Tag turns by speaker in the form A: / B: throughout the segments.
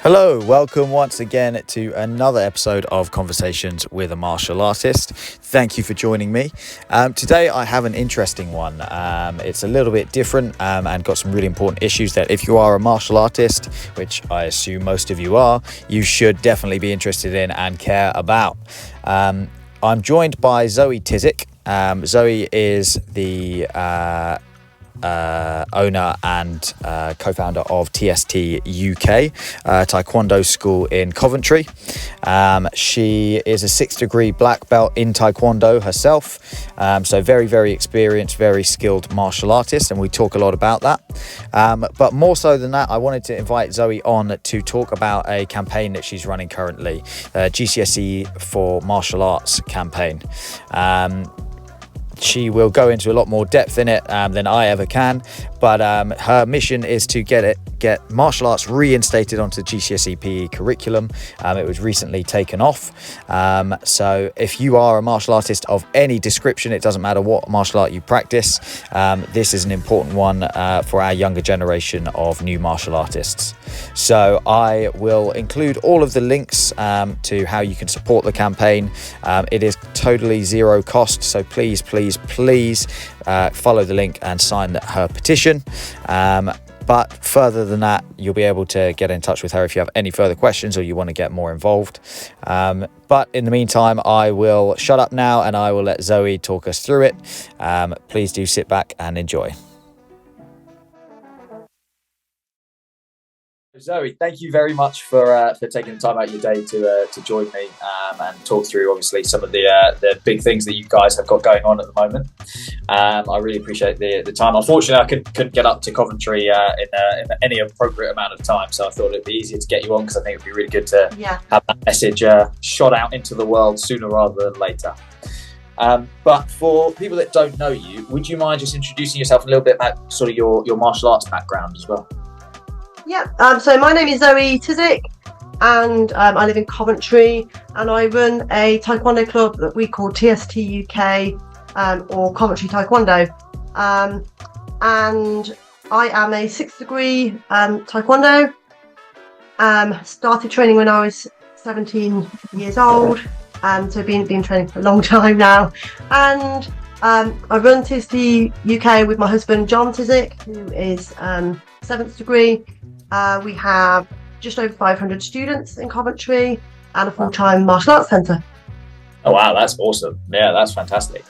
A: Hello, welcome once again to another episode of Conversations with a Martial Artist. Thank you for joining me. Today I have an interesting one. It's a little bit different and got some really important issues that if you are a martial artist, which I assume most of you are, you should definitely be interested in and care about. I'm joined by Zoe Tizick. Zoe is the owner and co-founder of TSTUK, Taekwondo school in Coventry. She is a 6th degree black belt in Taekwondo herself, so very, very experienced, very skilled martial artist, and we talk a lot about that. But more so than that, I wanted to invite Zoe on to talk about a campaign that she's running currently, GCSE for Martial Arts campaign. She will go into a lot more depth in it than I ever can, but her mission is to get martial arts reinstated onto the GCSE PE curriculum. It was recently taken off, so if you are a martial artist of any description, it doesn't matter what martial art you practice, this is an important one for our younger generation of new martial artists. So I will include all of the links to how you can support the campaign. It is totally zero cost, so please follow the link and sign her petition. But further than that, you'll be able to get in touch with her if you have any further questions or you want to get more involved. But in the meantime, I will shut up now and I will let Zoe talk us through it. Please do sit back and enjoy. Zoe, thank you very much for taking the time out of your day to join me and talk through obviously some of the big things that you guys have got going on at the moment. I really appreciate the time. Unfortunately, I couldn't get up to Coventry in any appropriate amount of time, so I thought it'd be easier to get you on because I think it'd be really good to have that message shot out into the world sooner rather than later. But for people that don't know you, would you mind just introducing yourself a little bit about sort of your martial arts background as well?
B: Yeah, so my name is Zoe Tizick and I live in Coventry, and I run a Taekwondo club that we call TSTUK or Coventry Taekwondo, and I am a 6th degree Taekwondo. Started training when I was 17 years old, so been training for a long time now, and I run TSTUK with my husband John Tizick, who is 7th degree. We have just over 500 students in Coventry and a full-time martial arts centre.
A: Oh wow, that's awesome! Yeah, that's fantastic.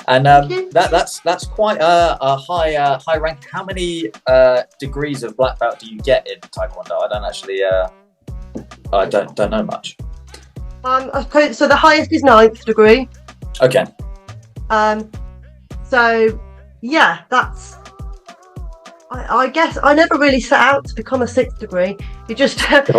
A: And that's quite a high rank. How many degrees of black belt do you get in Taekwondo? I don't actually, I don't know much.
B: Okay, so the highest is 9th degree.
A: Okay.
B: So yeah, that's. I guess I never really set out to become a 6th degree. He just kept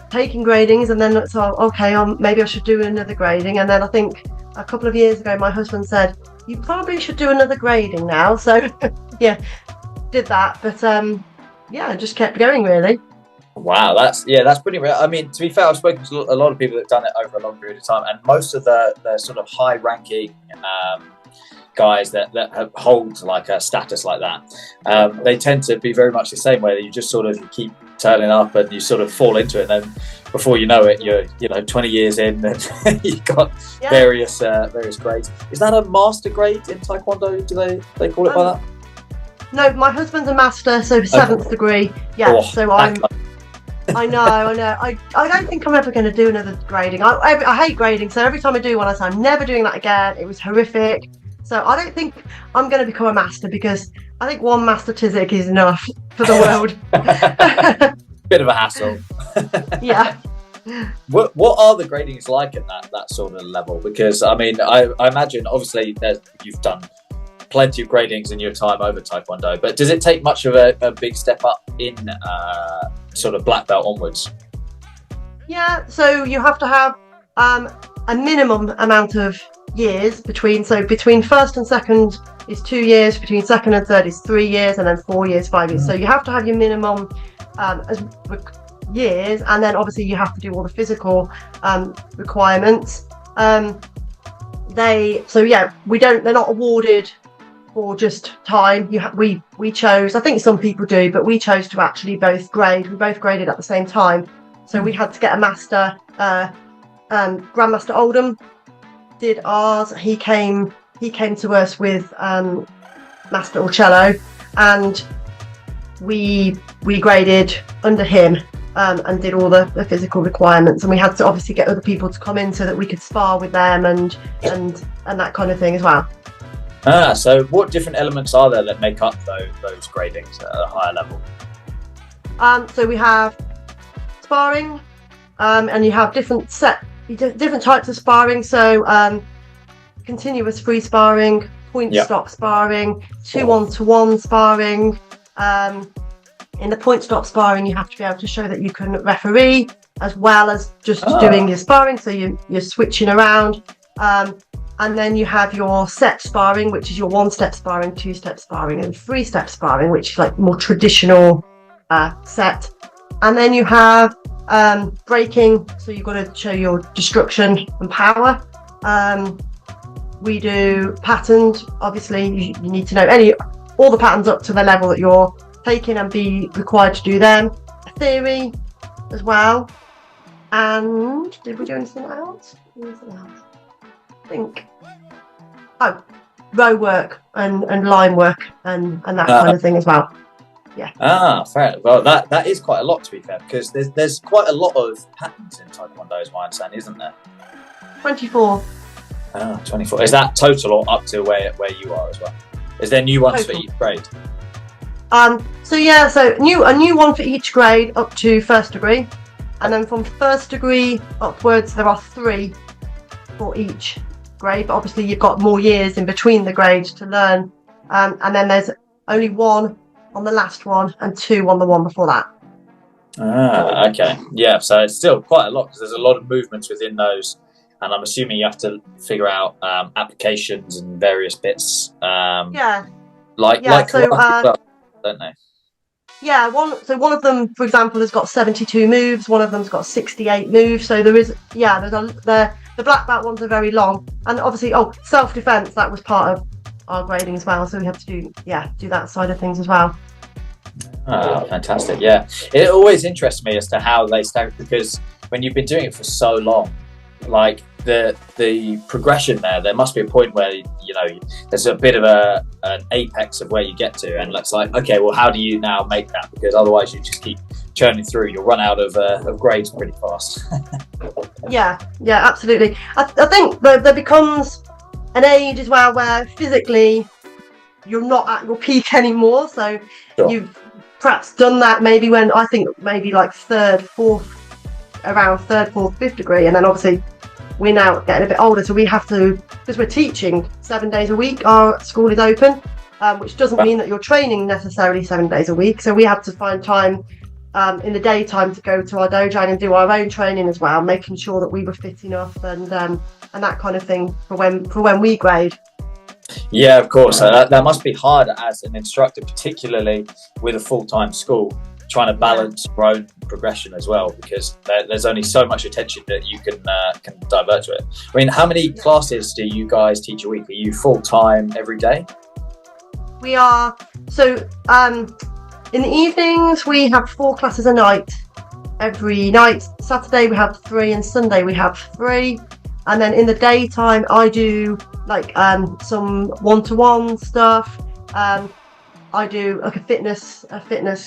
B: taking gradings, and then so okay, maybe I should do another grading. And then I think a couple of years ago, my husband said, "You probably should do another grading now." So yeah, did that. But yeah, I just kept going really.
A: Wow, that's pretty rare. I mean, to be fair, I've spoken to a lot of people that've done it over a long period of time, and most of the sort of high-ranking guys that hold like a status like that, they tend to be very much the same way. You just sort of keep turning up and you sort of fall into it, and then before you know it, you're 20 years in and you've got various grades. Is that a master grade in Taekwondo? Do they call it by that?
B: No, my husband's a master, so 7th degree. Yeah, so I'm. I know. I don't think I'm ever going to do another grading. I hate grading, so every time I do one, I say I'm never doing that again. It was horrific. So I don't think I'm going to become a master, because I think one master Tizick is enough for the world.
A: Bit of a hassle.
B: Yeah.
A: What are the gradings like at that sort of level? Because I mean, I imagine obviously you've done plenty of gradings in your time over Taekwondo, but does it take much of a big step up in sort of black belt onwards?
B: Yeah, so you have to have a minimum amount of years between 1st and 2nd is 2 years, between 2nd and 3rd is 3 years, and then 4 years, 5 years. So you have to have your minimum years, and then obviously you have to do all the physical requirements. They're not awarded for just time. We chose, I think some people do, but we chose to actually both grade. We both graded at the same time. So we had to get a master. Grandmaster Oldham did ours. He came to us with Master Urcello, and we graded under him and did all the physical requirements. And we had to obviously get other people to come in so that we could spar with them and that kind of thing as well.
A: So what different elements are there that make up those gradings at a higher level?
B: So we have sparring, and you have different types of sparring. So continuous free sparring, point stop sparring, 2-1-1 sparring. In the point stop sparring, you have to be able to show that you can referee as well as just doing your sparring. So you're switching around. And then you have your set sparring, which is your 1-step sparring, 2-step sparring, and 3-step sparring, which is like more traditional set. And then you have breaking, so you've got to show your destruction and power. We do patterns. Obviously, you need to know all the patterns up to the level that you're taking and be required to do them. Theory as well. And did we do anything else? I think row work and line work and that kind of thing as well. Yeah.
A: Fair. Well, that is quite a lot, to be fair, because there's quite a lot of patterns in Taekwondo, is my understanding, isn't there?
B: 24.
A: 24. Is that total or up to where you are as well? Is there new ones total for each grade?
B: So a new one for each grade up to first degree, and then from first degree upwards there are 3 for each grade. But obviously you've got more years in between the grades to learn, and then there's only 1 on the last one and 2 on the one before that.
A: Okay. Yeah, so it's still quite a lot because there's a lot of movements within those, and I'm assuming you have to figure out applications and various bits. Like karate, don't they?
B: Yeah, one of them, for example, has got 72 moves. One of them's got 68 moves. So the black belt ones are very long, and obviously self-defense, that was part of our grading as well. So we have to do that side of things as well.
A: Oh, fantastic! Yeah, it always interests me as to how they stack, because when you've been doing it for so long, like the progression there must be a point where there's a bit of an apex of where you get to, and it's like, okay, well, how do you now make that? Because otherwise you just keep churning through, you'll run out of grades pretty fast.
B: yeah, absolutely. I think there becomes an age as well where physically you're not at your peak anymore, so you've perhaps done that maybe when I think maybe like around third, fourth, fifth degree, and then obviously we're now getting a bit older, so we have to, because we're teaching 7 days a week, our school is open, which doesn't mean that you're training necessarily 7 days a week, so we have to find time in the daytime to go to our dojo and do our own training as well, making sure that we were fit enough and that kind of thing for when we grade.
A: Yeah, of course. That must be hard as an instructor, particularly with a full-time school, trying to balance your own progression as well, because there's only so much attention that you can divert to it. I mean, how many classes do you guys teach a week? Are you full-time every day?
B: We are. So in the evenings we have 4 classes a night. Every night, Saturday we have 3 and Sunday we have 3. And then in the daytime I do like some one-to-one stuff. I do like a fitness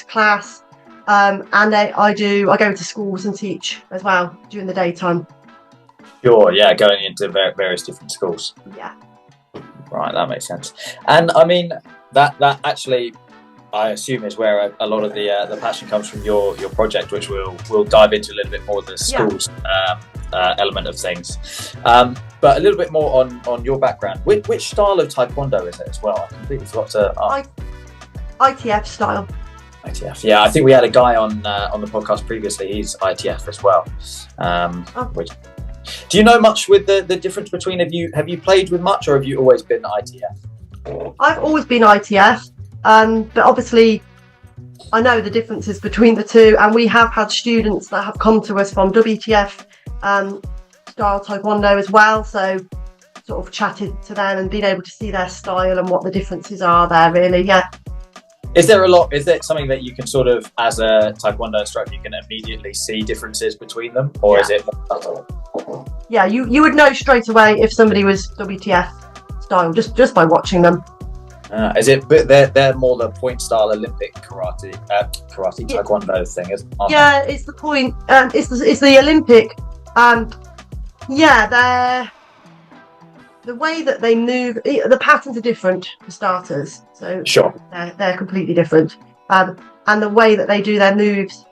B: class, and I go to schools and teach as well during the daytime. Sure,
A: yeah, going into various different schools.
B: Yeah.
A: Right, that makes sense. And I mean that actually, I assume, is where a lot of the passion comes from your project, which we'll dive into a little bit more of the schools element of things. But a little bit more on your background. Which style of Taekwondo is it as well? I completely forgot to ask.
B: ITF style.
A: ITF, yeah. I think we had a guy on the podcast previously. He's ITF as well. Do you know much with the difference between? Have you played with much, or have you always been ITF?
B: I've always been ITF, but obviously I know the differences between the two, and we have had students that have come to us from WTF style Taekwondo as well. So sort of chatted to them and been able to see their style and what the differences are there, really. Yeah.
A: Is there something that you can sort of, as a Taekwondo instructor, you can immediately see differences between them, or is it more subtle?
B: Yeah, you would know straight away if somebody was WTF style just by watching them.
A: Is it? But they're more the point style Olympic karate Taekwondo thing, isn't it?
B: Yeah, it's the point. It's the Olympic. Yeah, the way that they move, the patterns are different for starters. So
A: sure,
B: they're completely different. And the way that they do their moves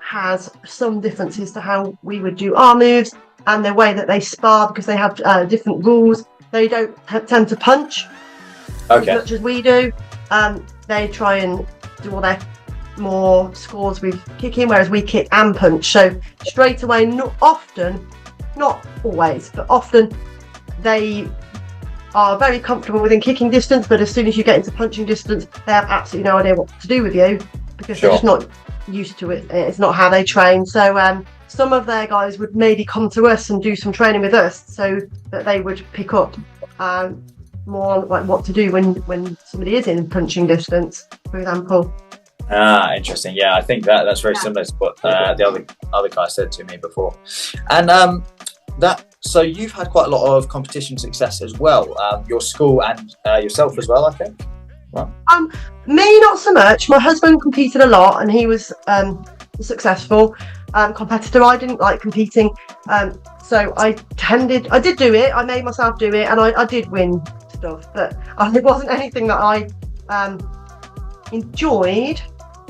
B: has some differences to how we would do our moves, and the way that they spar, because they have different rules. They don't tend to punch as much as we do. They try and do all their more scores with kicking, whereas we kick and punch. So straight away, not always, but often they are very comfortable within kicking distance, but as soon as you get into punching distance, they have absolutely no idea what to do with you, because they're just not used to it. It's not how they train. So some of their guys would maybe come to us and do some training with us, so that they would pick up more like what to do when somebody is in punching distance, for example.
A: Interesting. Yeah, I think that's very similar to what the other guy said to me before. And so you've had quite a lot of competition success as well. Your school and yourself as well, I think. Right.
B: Me, not so much. My husband competed a lot, and he was successful competitor. I didn't like competing, so I did do it. I made myself do it, and I did win stuff, but it wasn't anything that I enjoyed.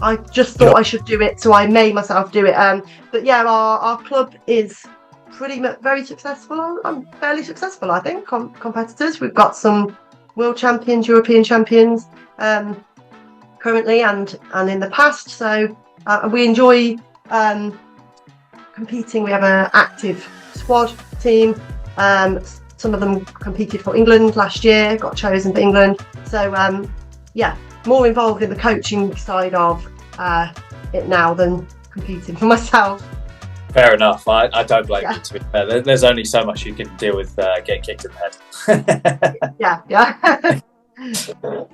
B: I just thought I should do it, so I made myself do it. But yeah, our club is pretty much very successful. I'm fairly successful, I think. Competitors, we've got some world champions, European champions currently and in the past. So we enjoy competing. We have an active squad team. Some of them competed for England last year, got chosen for England. So yeah, more involved in the coaching side of it now than competing for myself.
A: Fair enough. I don't blame you, to be fair. There's only so much you can deal with getting kicked in the head.
B: Yeah.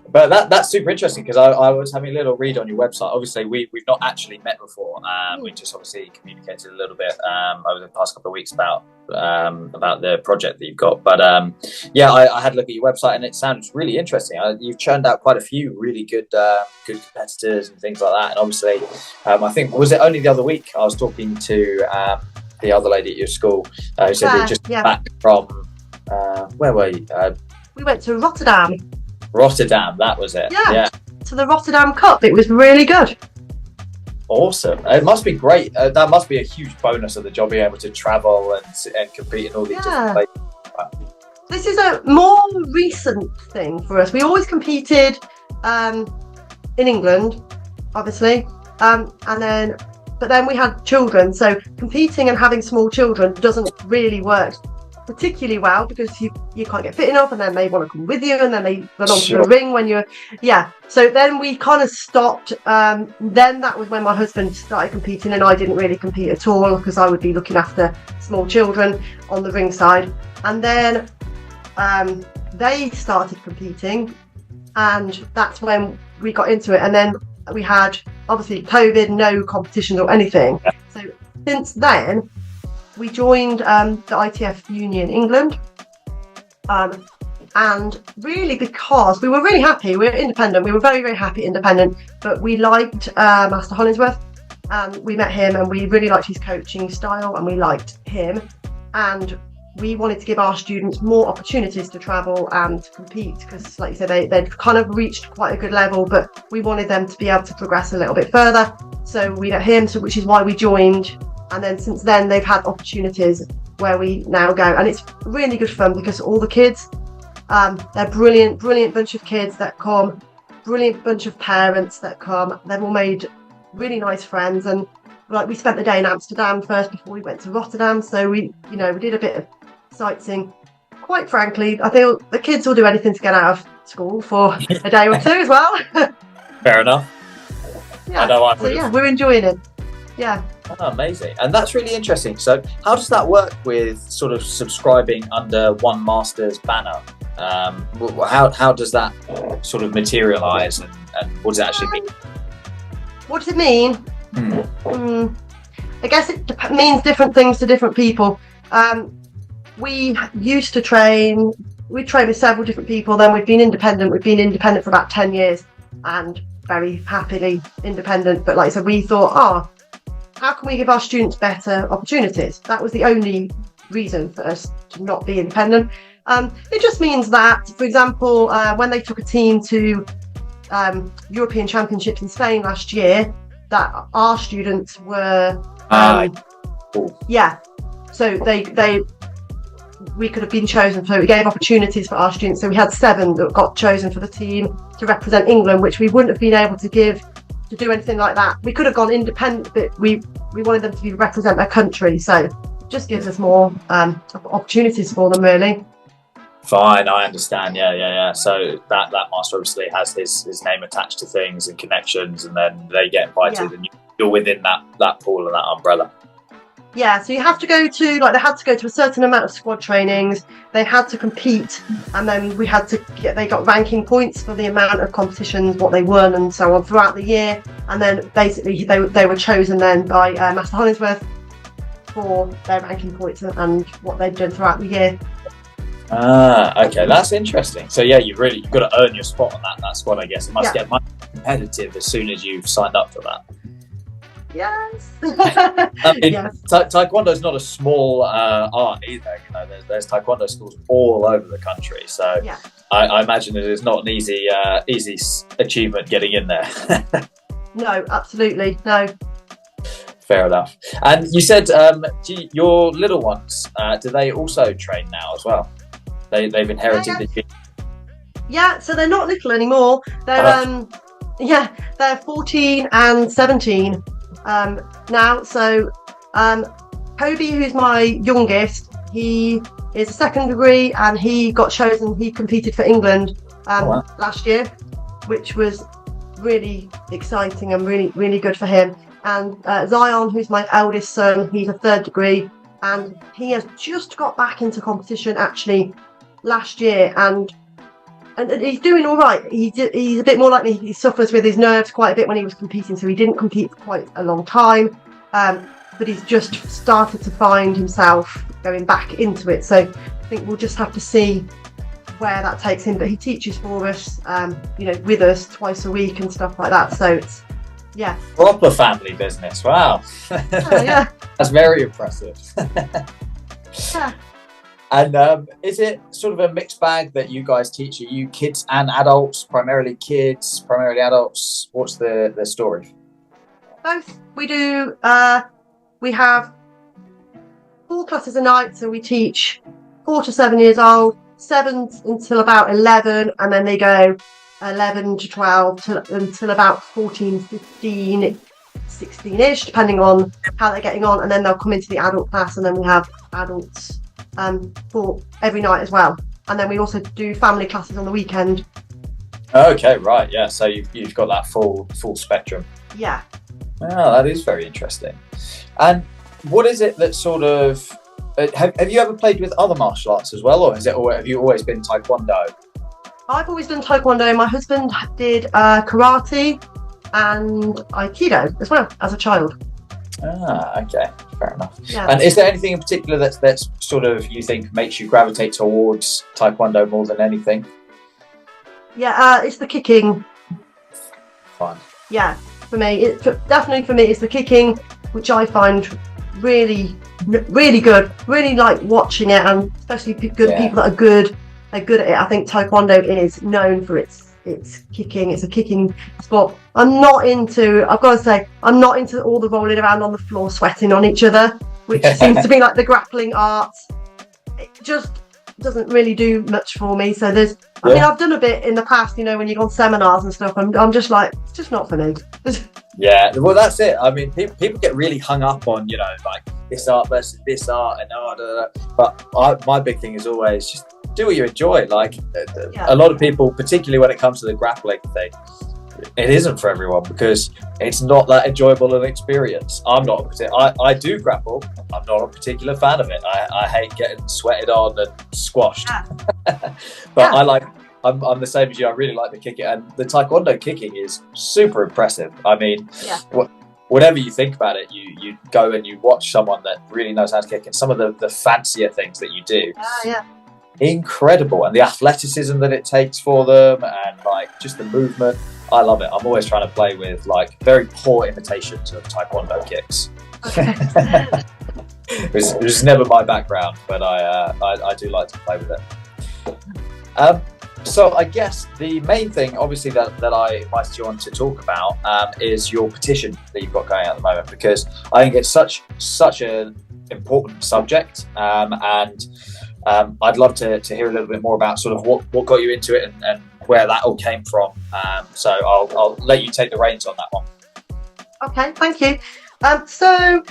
A: But that's super interesting, because I was having a little read on your website. Obviously, we've not actually met before. We just obviously communicated a little bit over the past couple of weeks about the project that you've got. But yeah, I had a look at your website, and it sounds really interesting. You've churned out quite a few really good competitors and things like that. And obviously, I think, was it only the other week I was talking to the other lady at your school who said they're just back from where were you?
B: We went to Rotterdam.
A: Rotterdam, that was it. Yeah.
B: To the Rotterdam Cup. It was really good.
A: Awesome. It must be great. That must be a huge bonus of the job, being able to travel and compete in all these different places.
B: This is a more recent thing for us. We always competed in England, obviously, but then we had children. So competing and having small children doesn't really work particularly well, because you can't get fit enough, and then they want to come with you, and then they run onto the ring when you're so then we kind of stopped. Then that was when my husband started competing, and I didn't really compete at all, because I would be looking after small children on the ring side. And then they started competing, and that's when we got into it. And then we had, obviously, COVID, no competitions or anything. So since then we joined the ITF Union England, and really because we were really happy. We were independent. We were very, very happy independent, but we liked Master Hollingsworth, and we met him, and we really liked his coaching style, and we liked him, and we wanted to give our students more opportunities to travel and compete, because, like you said, they'd kind of reached quite a good level, but we wanted them to be able to progress a little bit further. So we met him, which is why we joined. And then since then, they've had opportunities where we now go. And it's really good fun, because all the kids, they're brilliant bunch of kids that come, brilliant bunch of parents that come. They've all made really nice friends. And like, we spent the day in Amsterdam first before we went to Rotterdam. So we did a bit of sightseeing. Quite frankly, I think the kids will do anything to get out of school for a day or two as well.
A: Fair enough.
B: Yeah, I know we're enjoying it. Yeah.
A: Oh, amazing. And that's really interesting. So how does that work with sort of subscribing under one master's banner? How does that sort of materialize, and what does it actually mean?
B: What does it mean? I guess it means different things to different people. We used to train, we trained with several different people, then we've been independent. We've been independent for about 10 years and very happily independent. But like I said, we thought, how can we give our students better opportunities? That was the only reason for us to not be independent. It just means that, for example, when they took a team to European Championships in Spain last year, that our students were so we could have been chosen. So we gave opportunities for our students. So we had 7 that got chosen for the team to represent England, which we wouldn't have been able to do anything like that. We could have gone independent, but we wanted them to represent their country. So it just gives us more opportunities for them, really.
A: Fine, I understand. Yeah. So that master obviously has his name attached to things and connections, and then they get invited, and you're within that pool and that umbrella.
B: Yeah, so you have to go to, like, they had to go to a certain amount of squad trainings. They had to compete, and then they got ranking points for the amount of competitions, what they won, and so on throughout the year. And then basically they were chosen then by Master Hollingsworth for their ranking points and what they've done throughout the year.
A: Okay, that's interesting. So yeah, you've got to earn your spot on that squad, I guess. It must get much competitive as soon as you've signed up for that.
B: Yes.
A: I mean, Taekwondo is not a small art either. You know, there's Taekwondo schools all over the country. So I imagine it is not an easy achievement getting in there.
B: No, absolutely no.
A: Fair enough. And you said your little ones, do they also train now as well? They've inherited the gene.
B: Yeah, so they're not little anymore. They're they're 14 and 17 now. So Kobe, who's my youngest, he is a second degree, and he got chosen. He competed for England last year, which was really exciting and really good for him. And Zion, who's my eldest son, he's a third degree, and he has just got back into competition actually last year, and he's doing all right. He's a bit more like me. He suffers with his nerves quite a bit when he was competing, so he didn't compete for quite a long time, but he's just started to find himself going back into it. So I think we'll just have to see where that takes him. But he teaches for us, with us twice a week and stuff like that. So it's
A: proper family business. Wow. That's very impressive.
B: Yeah.
A: And is it sort of a mixed bag that you guys teach? Are you kids and adults, primarily kids, primarily adults? What's the story?
B: Both. We do. We have 4 classes a night, so we teach 4 to 7 years old, 7 until about 11, and then they go 11 to 12 until about 14, 15, 16-ish, depending on how they're getting on, and then they'll come into the adult class, and then we have adults for every night as well, and then we also do family classes on the weekend.
A: Okay, right, yeah. So you've got that full spectrum.
B: Yeah.
A: Oh, that is very interesting. And what is it that sort of have you ever played with other martial arts as well, or have you always been Taekwondo?
B: I've always done Taekwondo. My husband did karate and Aikido as well as a child.
A: Okay, fair enough.
B: Yeah.
A: And is there anything in particular that's sort of you think makes you gravitate towards Taekwondo more than anything?
B: Yeah, it's the kicking.
A: Fun.
B: Yeah, for me, definitely for me, it's the kicking, which I find really good. Really like watching it, and especially people that are good at it. I think Taekwondo is known for its kicking. It's a kicking sport. I've got to say, I'm not into all the rolling around on the floor sweating on each other, which seems to be like the grappling art. It just doesn't really do much for me. So I mean, I've done a bit in the past, when you go on seminars and stuff. I'm just like, it's just not for me.
A: Yeah, well, that's it. I mean, people get really hung up on, like this art versus this art, and but my big thing is always just do what you enjoy. Like a lot of people, particularly when it comes to the grappling thing, it isn't for everyone, because it's not that enjoyable an experience. I do grapple. I'm not a particular fan of it. I hate getting sweated on and squashed. But I'm the same as you. I really like the kicking, and the Taekwondo kicking is super impressive. I mean, whatever you think about it, you go and you watch someone that really knows how to kick, and some of the fancier things that you do. Incredible, and the athleticism that it takes for them, and like just the movement. I love it. I'm always trying to play with like very poor imitations of Taekwondo kicks. It was never my background, but I do like to play with it. So I guess the main thing, obviously, that I invited you on to talk about is your petition that you've got going at the moment, because I think it's such an important subject, and I'd love to hear a little bit more about sort of what got you into it and where that all came from. So I'll let you take the reins on that one.
B: Okay, thank you. So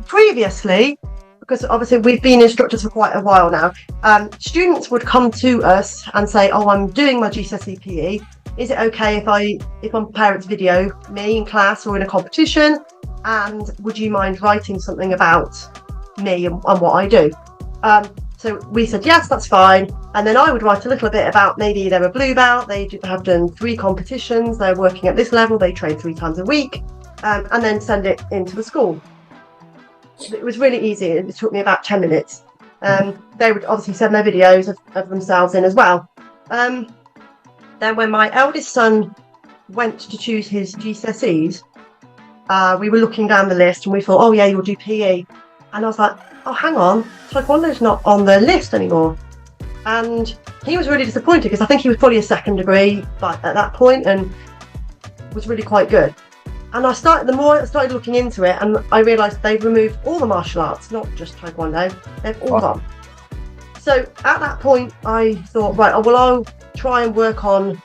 B: previously, because obviously we've been instructors for quite a while now, students would come to us and say, "Oh, I'm doing my GCSE PE. Is it okay if my parents video me in class or in a competition? And would you mind writing something about me and what I do?" So we said, yes, that's fine. And then I would write a little bit about maybe they're a blue belt, they have done 3 competitions, they're working at this level, they train 3 times a week, and then send it into the school. It was really easy. It took me about 10 minutes. They would obviously send their videos of themselves in as well. Then when my eldest son went to choose his GCSEs, we were looking down the list and we thought, oh yeah, you'll do PE. And I was like, oh, hang on, Taekwondo's not on the list anymore. And he was really disappointed, because I think he was probably a 2nd degree at that point and was really quite good. And the more I started looking into it, and I realised they've removed all the martial arts, not just Taekwondo, they've all gone. So at that point, I thought, right, well, I'll try and work on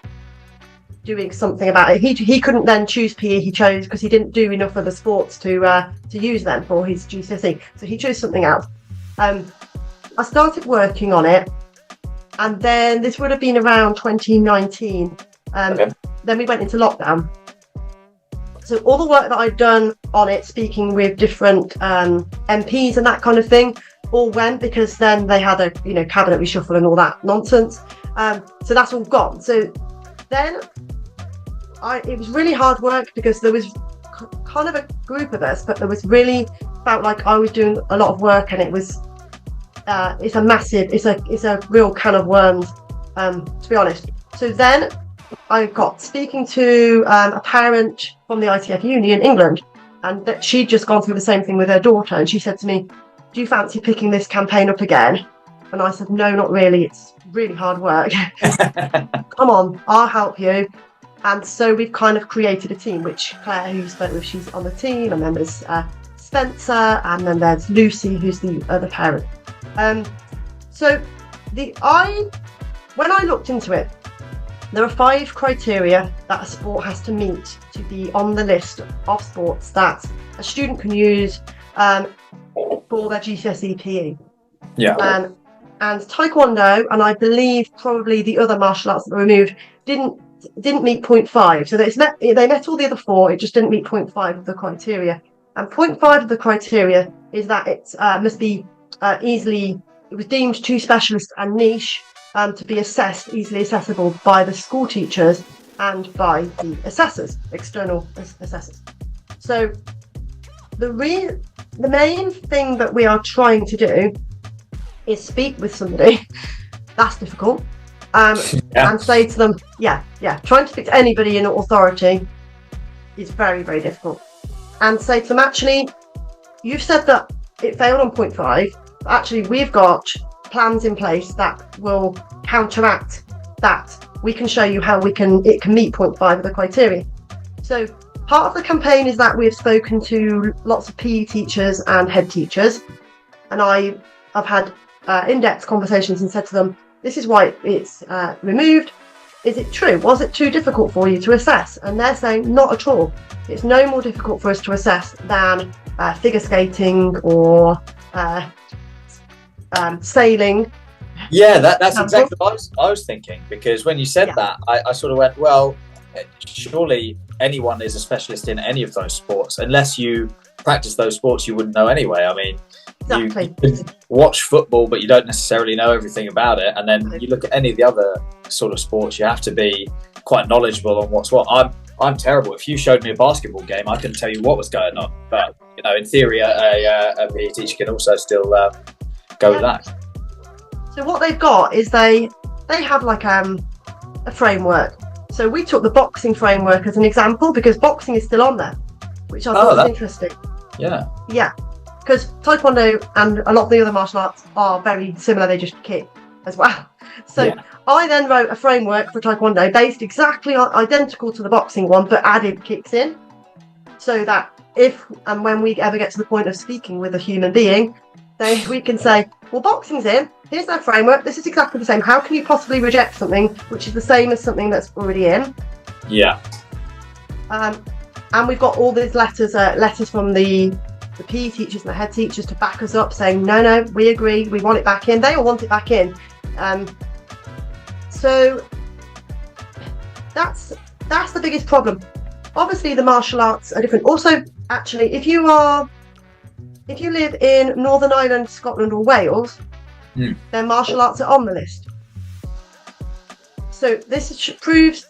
B: doing something about it. He couldn't then choose PE. He chose, because he didn't do enough of the sports to use them for his GCSE. So he chose something else. I started working on it, and then this would have been around 2019. Then we went into lockdown. So all the work that I'd done on it, speaking with different MPs and that kind of thing, all went, because then they had a cabinet reshuffle and all that nonsense. So that's all gone. So then it was really hard work, because there was kind of a group of us, but there was really felt like I was doing a lot of work, and it was it's a real can of worms, to be honest. So then I got speaking to a parent from the ITF Union England, and that she'd just gone through the same thing with her daughter, and she said to me, "Do you fancy picking this campaign up again?" And I said, "No, not really. It's really hard work." "Come on, I'll help you." And so we've kind of created a team, which Claire, who you spoke with, she's on the team, and then there's Spencer, and then there's Lucy, who's the other parent. So when I looked into it, there are 5 criteria that a sport has to meet to be on the list of sports that a student can use for their GCSE PE. Yeah. And Taekwondo, and I believe probably the other martial arts that were removed, didn't meet 0.5. So they met all the other 4. It just didn't meet 0.5 of the criteria. And 0.5 of the criteria is that it must be it was deemed too specialist and niche to be easily accessible by the school teachers and by the assessors, external assessors. So the main thing that we are trying to do is speak with somebody. That's difficult. And say to them, trying to speak to anybody in authority is very, very difficult. And say to them, actually, you've said that it failed on 0.5, but actually we've got plans in place that will counteract that. We can show you how it can meet 0.5 of the criteria. So part of the campaign is that we've spoken to lots of PE teachers and head teachers, and I've had in-depth conversations and said to them, this is why it's removed. Is it true? Was it too difficult for you to assess? And they're saying not at all. It's no more difficult for us to assess than figure skating or sailing.
A: Yeah, that's exactly what I was thinking, because when you said that, I sort of went, well, surely anyone is a specialist in any of those sports. Unless you practice those sports, you wouldn't know anyway. I mean, you can watch football, but you don't necessarily know everything about it. And then you look at any of the other sort of sports, you have to be quite knowledgeable on what's what. I'm terrible. If you showed me a basketball game, I couldn't tell you what was going on. But, you know, in theory, a PE teacher can also still go with that.
B: So what they've got is they have like a framework. So we took the boxing framework as an example because boxing is still on there, which I thought was interesting.
A: Yeah.
B: Yeah. Because Taekwondo and a lot of the other martial arts are very similar. They just kick as well. So I then wrote a framework for Taekwondo based exactly identical to the boxing one, but added kicks in. So that if and when we ever get to the point of speaking with a human being, we can say, well, boxing's in, here's their framework, this is exactly the same. How can you possibly reject something which is the same as something that's already in?
A: Yeah.
B: And we've got all these letters from the PE teachers and the head teachers to back us up, saying, no, we agree, we want it back in. They all want it back in. So that's the biggest problem. Obviously, the martial arts are different. Also, actually, if you live in Northern Ireland, Scotland or Wales, then martial arts are on the list. So this proves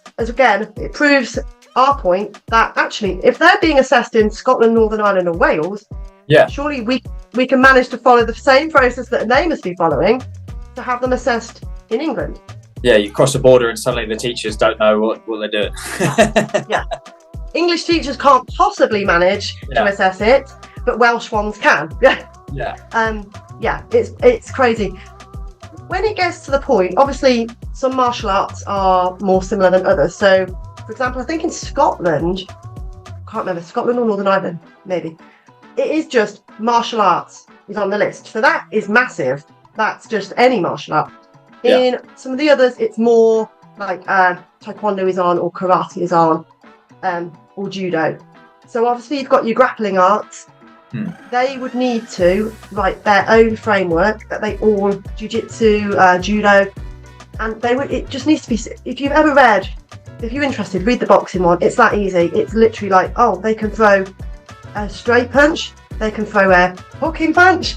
B: our point that actually, if they're being assessed in Scotland, Northern Ireland or Wales, surely we can manage to follow the same process that they must be following to have them assessed in England.
A: Yeah, you cross the border and suddenly the teachers don't know what they're doing.
B: Yeah. English teachers can't possibly manage to assess it, but Welsh ones can. It's crazy. When it gets to the point, obviously some martial arts are more similar than others. So, for example, I think in Scotland, I can't remember, Scotland or Northern Ireland, maybe, it is just martial arts is on the list. So that is massive. That's just any martial art. In some of the others, it's more like Taekwondo is on, or Karate is on, or Judo. So obviously you've got your grappling arts. They would need to write their own framework that they all Jiu-Jitsu, Judo, and it just needs to be. If you're interested, read the boxing one. It's that easy. It's literally like, they can throw a straight punch, they can throw a hooking punch.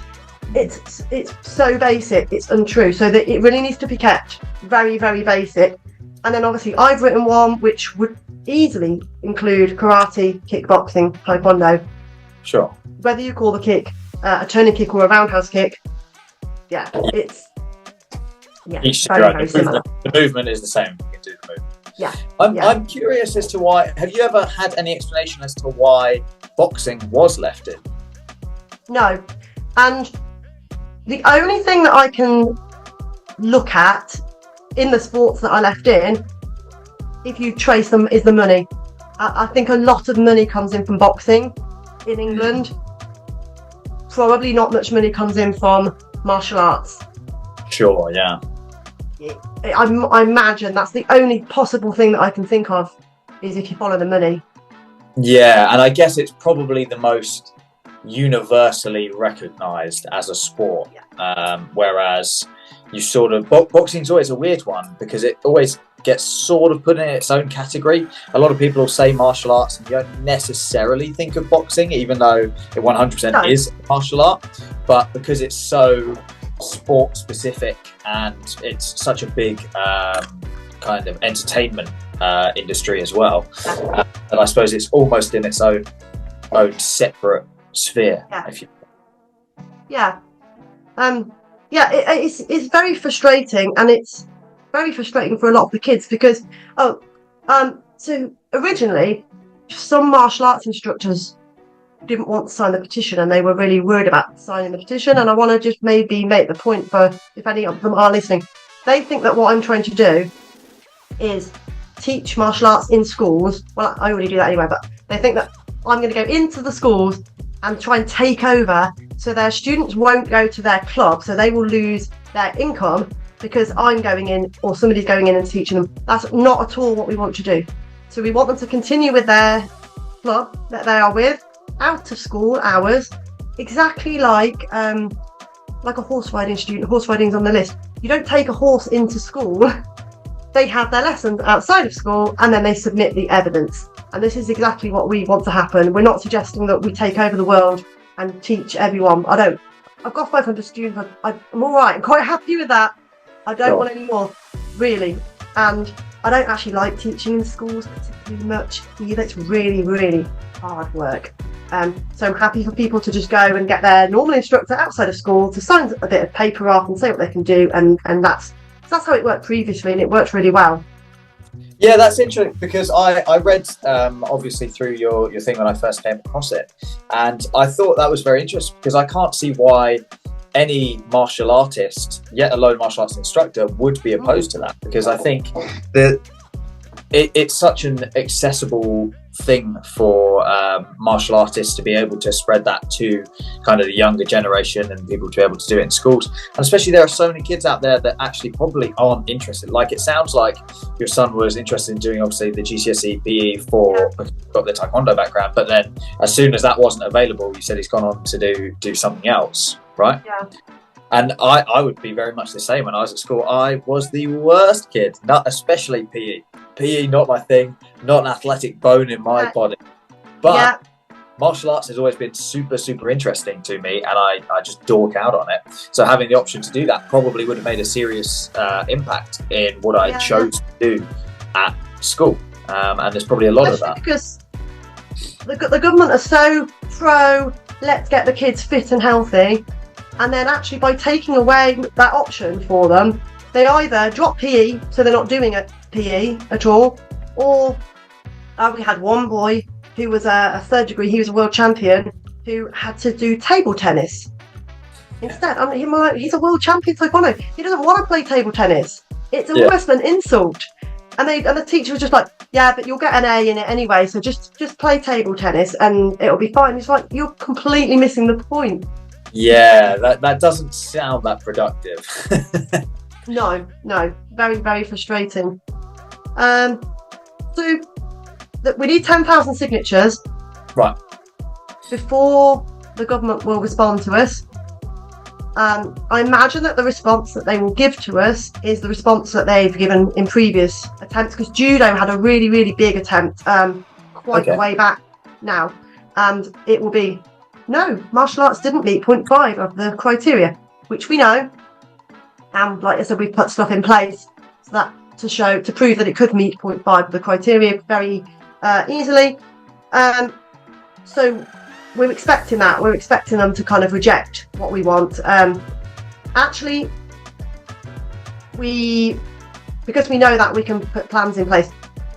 B: It's so basic, it's untrue. So that it really needs to be kept very, very basic. And then obviously I've written one which would easily include karate, kickboxing, taekwondo.
A: Sure.
B: Whether you call the kick a turning kick or a roundhouse kick, it's
A: each very, very similar. The movement is the same. You can do the movement. I'm curious as to why. Have you ever had any explanation as to why boxing was left in? No,
B: and the only thing that I can look at in the sports that I left in, if you trace them, is the money. I think a lot of money comes in from boxing in England. Probably not much money comes in from martial arts.
A: Sure, yeah.
B: I imagine that's the only possible thing that I can think of, is if you follow the money.
A: Yeah, and I guess it's probably the most universally recognised as a sport, whereas you sort of boxing's always a weird one because it always gets sort of put in its own category. A lot of people will say martial arts and you don't necessarily think of boxing, even though it 100% is martial art, but because it's so sport specific and it's such a big kind of entertainment industry as well, and I suppose it's almost in its own separate sphere.
B: It's very frustrating, and it's very frustrating for a lot of the kids because so originally some martial arts instructors didn't want to sign the petition, and they were really worried about signing the petition. And I want to just maybe make the point, for if any of them are listening, they think that what I'm trying to do is teach martial arts in schools. Well, I already do that anyway, but they think that I'm going to go into the schools and try and take over, so their students won't go to their club, so they will lose their income because I'm going in, or somebody's going in and teaching them. That's not at all what we want to do. So we want them to continue with their club that they are with, out of school hours, exactly like a horse riding student. Horse riding's on the list. you don't take a horse into school. They have their lessons outside of school and then they submit the evidence. And this is exactly what we want to happen. We're not suggesting that we take over the world and teach everyone. I've got 500 students. I'm all right. I'm quite happy with that. I don't want any more, really. And I don't actually like teaching in schools particularly much either. It's really, really hard work. So I'm happy for people to just go and get their normal instructor outside of school to sign a bit of paper off and say what they can do. And that's how it worked previously, and it worked really well.
A: Yeah, that's interesting, because I read obviously through your thing when I first came across it, and I thought that was very interesting, because I can't see why any martial artist, yet alone martial arts instructor, would be opposed to that, because I think that it's such an accessible thing for martial artists to be able to spread that to kind of the younger generation and people to be able to do it in schools. And especially there are so many kids out there that actually probably aren't interested. Like, it sounds like your son was interested in doing obviously the GCSE PE for got the Taekwondo background, but then as soon as that wasn't available, you said he's gone on to do something else, right?
B: Yeah.
A: And I would be very much the same. When I was at school, I was the worst kid, not especially PE. PE, not my thing, not an athletic bone in my body. But martial arts has always been super, super interesting to me, and I just dork out on it. So having the option to do that probably would have made a serious impact in what I chose to do at school. And there's probably a lot of that. Because
B: the government are so pro, let's get the kids fit and healthy. And then actually by taking away that option for them, they either drop PE, so they're not doing a PE at all, or we had one boy who was a third degree, he was a world champion, who had to do table tennis instead. He's a world champion taekwondo. He doesn't want to play table tennis. It's almost an insult. And the teacher was just like, yeah, but you'll get an A in it anyway, so just play table tennis and it'll be fine. It's like, you're completely missing the point.
A: Yeah, that doesn't sound that productive.
B: No, very, very frustrating. So we need 10,000 signatures,
A: right,
B: before the government will respond to us. I imagine that the response that they will give to us is the response that they've given in previous attempts, because judo had a really, really big attempt quite a way back now, and it will be, no, martial arts didn't meet 0.5 of the criteria, which we know. And like I said, we've put stuff in place so that to prove that it could meet 0.5 of the criteria very easily. So we're expecting that. We're expecting them to kind of reject what we want. Actually, because we know that we can put plans in place,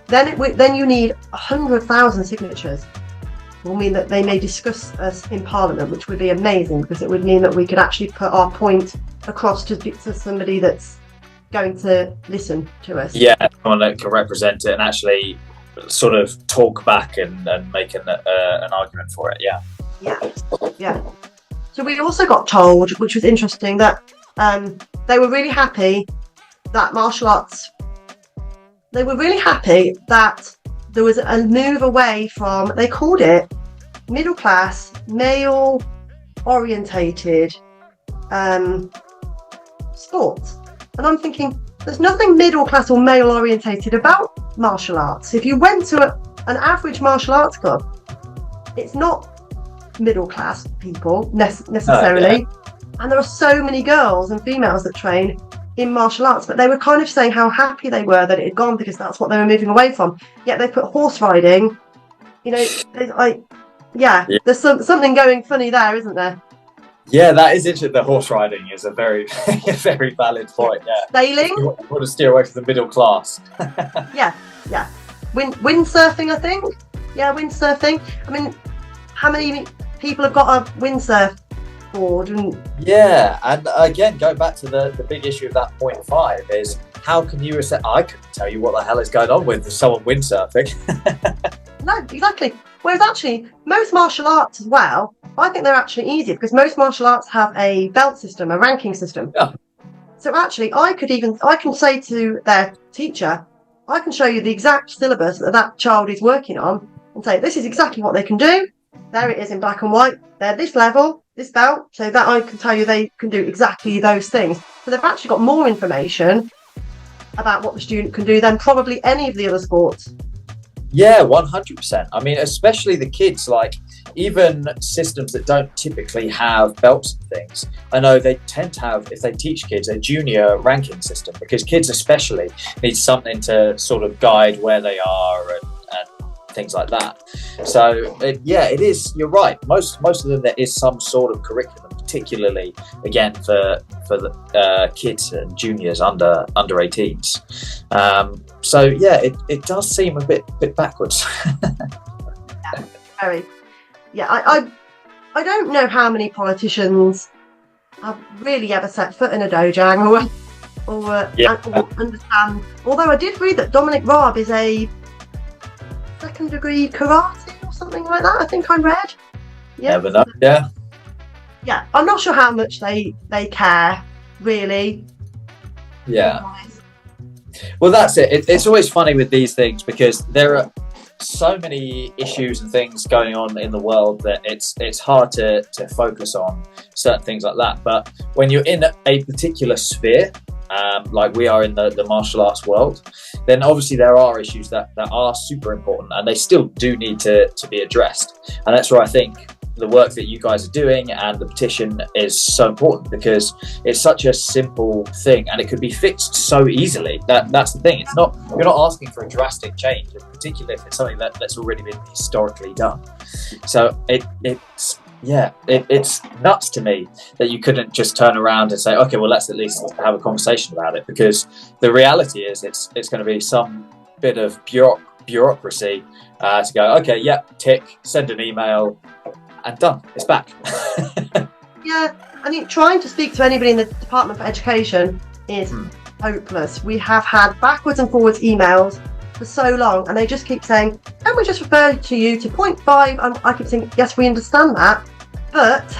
B: then you need 100,000 signatures. Will mean that they may discuss us in Parliament, which would be amazing, because it would mean that we could actually put our point across to somebody that's going to listen to us.
A: Yeah, someone that can represent it and actually sort of talk back and make an argument for it. Yeah.
B: So we also got told, which was interesting, that they were really happy that martial arts. They were really happy that there was a move away from, they called it middle class, male orientated sports. And I'm thinking, there's nothing middle class or male orientated about martial arts. If you went to an average martial arts club, it's not middle class people necessarily. And there are so many girls and females that train in martial arts, but they were kind of saying how happy they were that it had gone, because that's what they were moving away from. Yet they put horse riding, there's something going funny there, isn't there?
A: Yeah, that is interesting. The horse riding is a very, very valid point. Yeah,
B: sailing.
A: You want to steer away from the middle class.
B: yeah. Windsurfing, I think. Yeah, windsurfing. I mean, how many people have got a windsurf board? And again, going back to the big issue of that 0.5 is, how can you assess? I couldn't tell you what the hell is going on with someone windsurfing. No, exactly. Whereas actually, most martial arts as well, I think they're actually easier, because most martial arts have a belt system, a ranking system.
A: Yeah.
B: So actually, I can say to their teacher, I can show you the exact syllabus that child is working on and say, this is exactly what they can do. There it is in black and white. They're this level. this belt, so that I can tell you they can do exactly those things. So they've actually got more information about what the student can do than probably any of the other sports.
A: Yeah, 100%. I mean, especially the kids, like even systems that don't typically have belts and things. I know they tend to have, if they teach kids, a junior ranking system, because kids especially need something to sort of guide where they are and things like that. So it is, you're right, most of them there is some sort of curriculum, particularly again for the kids and juniors under 18s. So yeah, it does seem a bit backwards.
B: Yeah, very. Yeah, I don't know how many politicians have really ever set foot in a dojang or understand. Although I did read that Dominic Raab is a second degree karate or something like that. I think I read. Yeah.
A: Never know. Yeah.
B: Yeah, I'm not sure how much they care, really.
A: Yeah. Well, that's it. It's always funny with these things because there are so many issues and things going on in the world that it's hard to focus on certain things like that. But when you're in a particular sphere, like we are in the martial arts world, then obviously there are issues that are super important and they still do need to be addressed. And that's where I think the work that you guys are doing and the petition is so important, because it's such a simple thing and it could be fixed so easily. That's the thing. It's not, you're not asking for a drastic change, particularly if it's something that's already been historically done. So it's nuts to me that you couldn't just turn around and say, okay, well, let's at least have a conversation about it, because the reality is it's going to be some bit of bureaucracy to go, okay, yeah, tick, send an email, and done. It's back.
B: Yeah, I mean, trying to speak to anybody in the Department for Education is hopeless. We have had backwards and forwards emails for so long, and they just keep saying, "Don't we just refer to you to point 5?" And I keep saying, "Yes, we understand that, but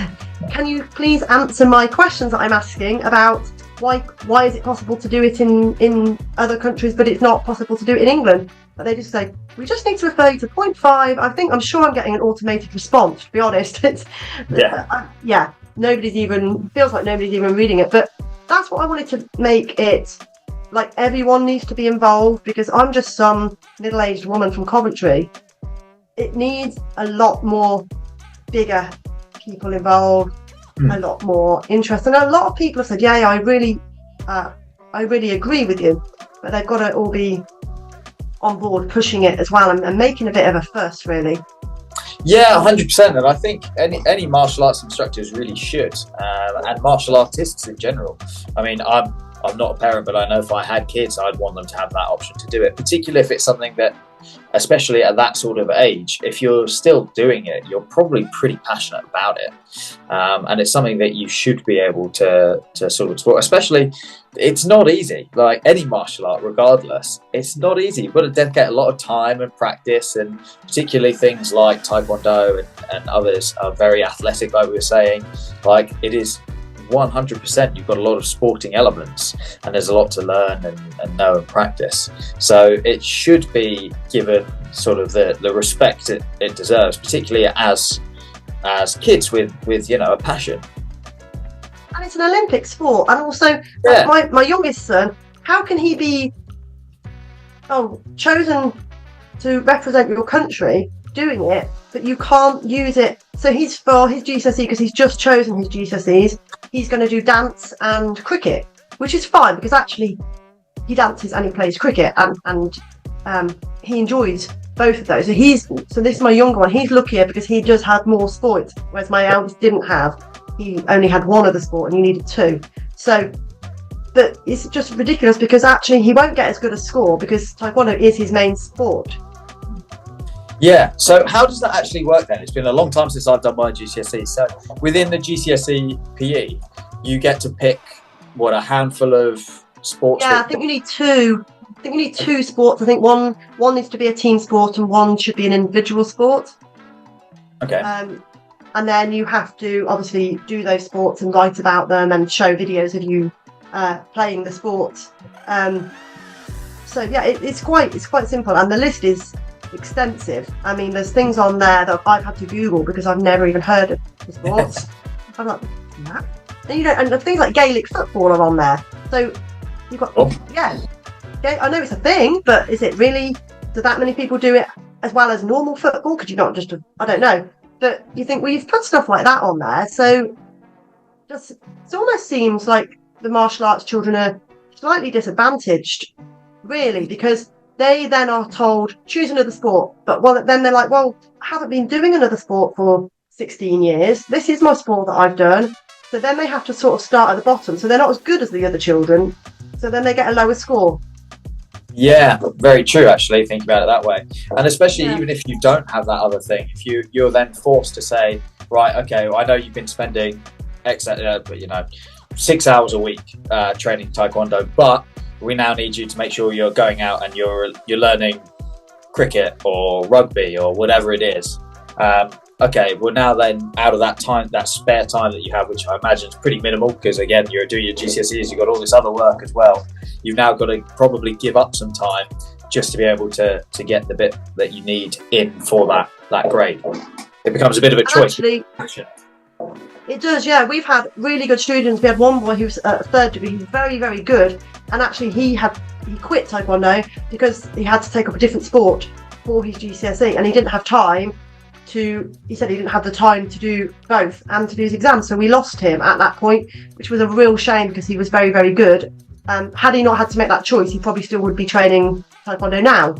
B: can you please answer my questions that I'm asking about why is it possible to do it in other countries, but it's not possible to do it in England?" But they just say, "We just need to refer you to point 5. I'm sure I'm getting an automated response, to be honest. It's nobody's even reading it. But that's what I wanted to make it, like, everyone needs to be involved, because I'm just some middle-aged woman from Coventry. It needs a lot more bigger people involved, a lot more interest. And a lot of people have said, yeah, I really agree with you, but they've got to all be on board pushing it as well and making a bit of a fuss, really.
A: Yeah, 100%. And I think any martial arts instructors really should, and martial artists in general. I mean, I'm not a parent, but I know if I had kids, I'd want them to have that option to do it, particularly if it's something that, especially at that sort of age, if you're still doing it, you're probably pretty passionate about it. And it's something that you should be able to sort of support, especially, it's not easy. Like any martial art, regardless, it's not easy. You've got to dedicate a lot of time and practice, and particularly things like Tae Kwon Do and others are very athletic, like we were saying. Like, it is 100%, you've got a lot of sporting elements and there's a lot to learn and know and practice. So it should be given sort of the respect it deserves, particularly as kids with a passion.
B: And it's an Olympic sport. And also, my youngest son, how can he be chosen to represent your country doing it, but you can't use it? So he's, for his GCSE, because he's just chosen his GCSEs, he's going to do dance and cricket, which is fine, because actually he dances and he plays cricket, and he enjoys both of those. So this is my younger one. He's luckier because he just had more sports, whereas my eldest didn't have. He only had one other sport and he needed 2. So, but it's just ridiculous, because actually he won't get as good a score because Taekwondo is his main sport.
A: Yeah, so how does that actually work then? It's been a long time since I've done my GCSE. So within the GCSE PE, you get to pick, a handful of sports?
B: Yeah, I think you need 2. I think you need 2 sports. I think one needs to be a team sport and one should be an individual sport. Okay. And then you have to obviously do those sports and write about them and show videos of you playing the sports. So yeah, it's quite simple, and the list is extensive. I mean, there's things on there that I've had to Google because I've never even heard of the sports. I'm like, that? And you know, and the things like Gaelic football are on there. So you've got, yeah, I know it's a thing, but is it really? Do that many people do it as well as normal football? Could you not just? I don't know. But you think, well, you've put stuff like that on there, so it almost seems like the martial arts children are slightly disadvantaged, really, because they then are told choose another sport. But then they're like, well, I haven't been doing another sport for 16 years. This is my sport that I've done. So then they have to sort of start at the bottom. So they're not as good as the other children. So then they get a lower score.
A: Yeah, very true, actually, thinking about it that way. And especially even if you don't have that other thing, if you're then forced to say, right, okay, well, I know you've been spending 6 hours a week training Taekwondo, but we now need you to make sure you're going out and you're learning cricket or rugby or whatever it is. Okay, well now then, out of that time, that spare time that you have, which I imagine is pretty minimal, because again, you're doing your GCSEs, you've got all this other work as well. You've now got to probably give up some time just to be able to get the bit that you need in for that grade. It becomes a bit of a choice.
B: Actually, it does, yeah. We've had really good students. We had one boy who was at third degree, who's very, very good, and actually he quit Taekwondo because he had to take up a different sport for his GCSE, and he didn't have time. He said he didn't have the time to do both and to do his exams, so we lost him at that point, which was a real shame because he was very, very good. Had he not had to make that choice, he probably still would be training Taekwondo now.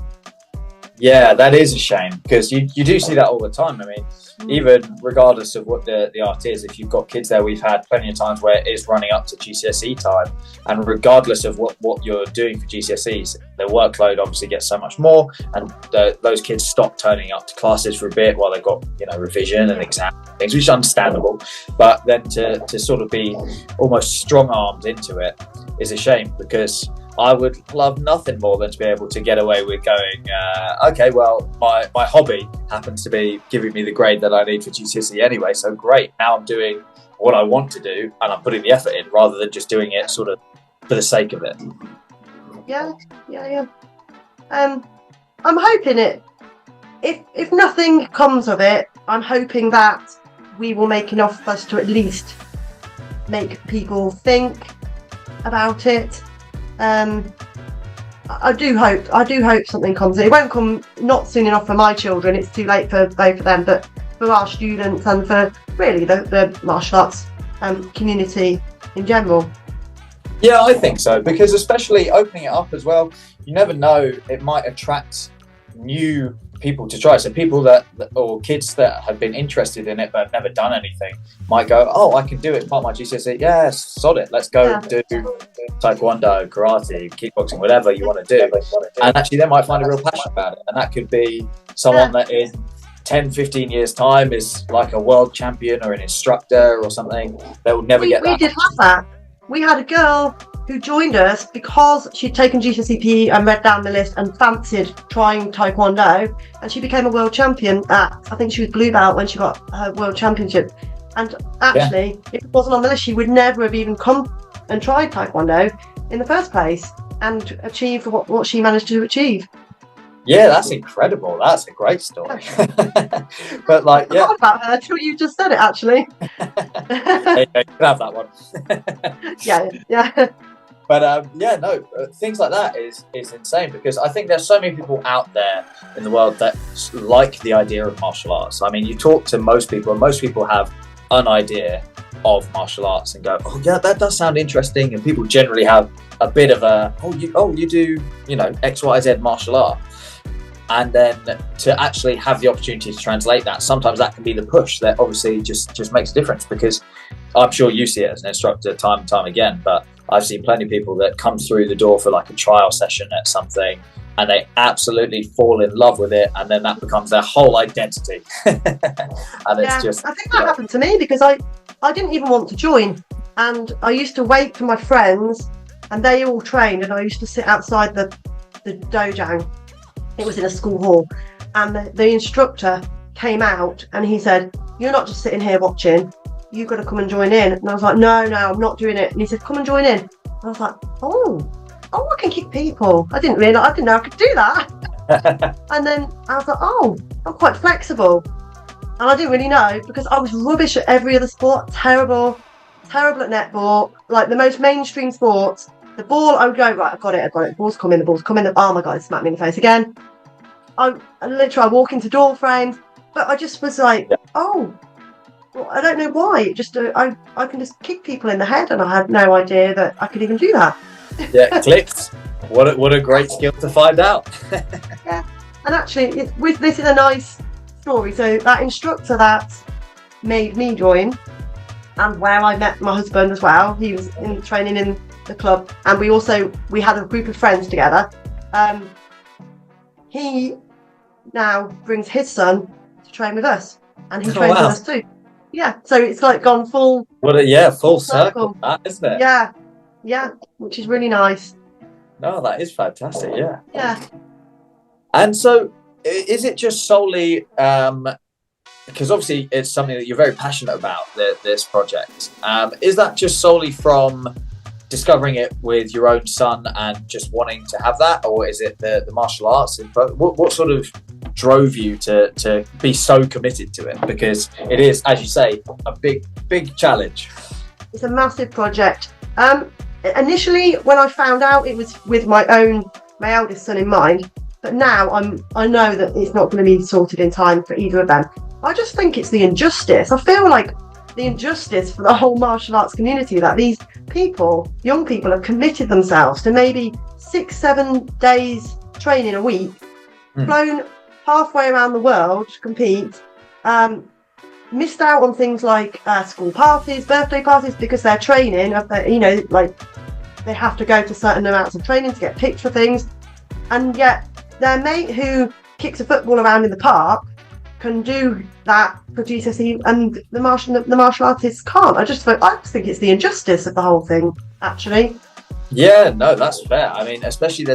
A: Yeah, that is a shame, because you do see that all the time. I mean, even regardless of what the art is, if you've got kids there, we've had plenty of times where it is running up to GCSE time, and regardless of what you're doing for GCSEs, their workload obviously gets so much more, and those kids stop turning up to classes for a bit while they've got revision and exam things, which is understandable. But then to sort of be almost strong-armed into it is a shame, because I would love nothing more than to be able to get away with going, okay, well, my hobby happens to be giving me the grade that I need for GCSE anyway, so great, now I'm doing what I want to do and I'm putting the effort in rather than just doing it sort of for the sake of it.
B: Yeah. I'm hoping if nothing comes of it, I'm hoping that we will make enough of us to at least make people think about it. I do hope something comes. It won't come not soon enough for my children. It's too late for both of them, but for our students and for really the martial arts community in general.
A: Yeah, I think so, because especially opening it up as well, you never know, it might attract new people to try. So people or kids that have been interested in it but have never done anything might go, oh, I can do it, part of my GCSE, yeah, sod it, let's go do Taekwondo, karate, kickboxing, whatever you want to do. And actually they might find a real passion about it, and that could be someone that in 10-15 years time is like a world champion or an instructor or something. They will never get that.
B: We did have that. We had a girl who joined us because she'd taken GCSE PE and read down the list and fancied trying Taekwondo, and she became a world champion I think she was blue belt when she got her world championship. And actually, if it wasn't on the list, she would never have even come and tried Taekwondo in the first place and achieved what she managed to achieve.
A: Yeah, that's incredible. That's a great story. But
B: I forgot about her until you just said it, actually.
A: You can have that one.
B: yeah.
A: But things like that is insane, because I think there's so many people out there in the world that like the idea of martial arts. I mean, you talk to most people, and most people have an idea of martial arts and go, oh yeah, that does sound interesting. And people generally have a bit of a, you do, XYZ martial art. And then to actually have the opportunity to translate that, sometimes that can be the push that obviously just makes a difference, because I'm sure you see it as an instructor time and time again, but I've seen plenty of people that come through the door for like a trial session at something and they absolutely fall in love with it, and then that becomes their whole identity. And it's just, I
B: think that happened to me because I didn't even want to join, and I used to wait for my friends and they all trained, and I used to sit outside the dojang. It was in a school hall, and the instructor came out and he said, you're not just sitting here watching, you've got to come and join in. And I was like, no, I'm not doing it. And he said, come and join in. And I was like, oh, I can kick people. I didn't know I could do that. And then I was like, oh, I'm quite flexible. And I didn't really know because I was rubbish at every other sport, terrible at netball, like the most mainstream sports. The ball, I would go, right, I've got it, the ball's coming, oh my God, it smacked me in the face again. I walk into door frames, but I just was like, oh, well, I don't know why. Just I can just kick people in the head, and I had no idea that I could even do that.
A: Yeah, clicked. What a great skill to find out.
B: Yeah, and actually, this is a nice story. So that instructor that made me join, and where I met my husband as well. He was in training in the club, and we had a group of friends together. He now brings his son to train with us, and he trains with us too. Yeah, so it's like gone full.
A: Full circle, that, isn't it?
B: Yeah, which is really nice.
A: No, that is fantastic. Yeah.
B: Yeah.
A: And so, is it just solely because obviously it's something that you're very passionate about, this project? Is that just solely from discovering it with your own son and just wanting to have that, or is it the martial arts? What sort of drove you to be so committed to it? Because it is, as you say, a big challenge.
B: It's a massive project. Initially, when I found out, it was with my eldest son in mind, but now I know that it's not going to be sorted in time for either of them. I just think it's the injustice. I feel like the injustice for the whole martial arts community, that these young people have committed themselves to maybe 6-7 days training a week, flown halfway around the world to compete, missed out on things like school parties, birthday parties, because they're training, like they have to go to certain amounts of training to get picked for things, and yet their mate who kicks a football around in the park can do that for GCSE, and the martial artists can't. I just think it's the injustice of the whole thing, actually.
A: Yeah, no, that's fair. I mean, especially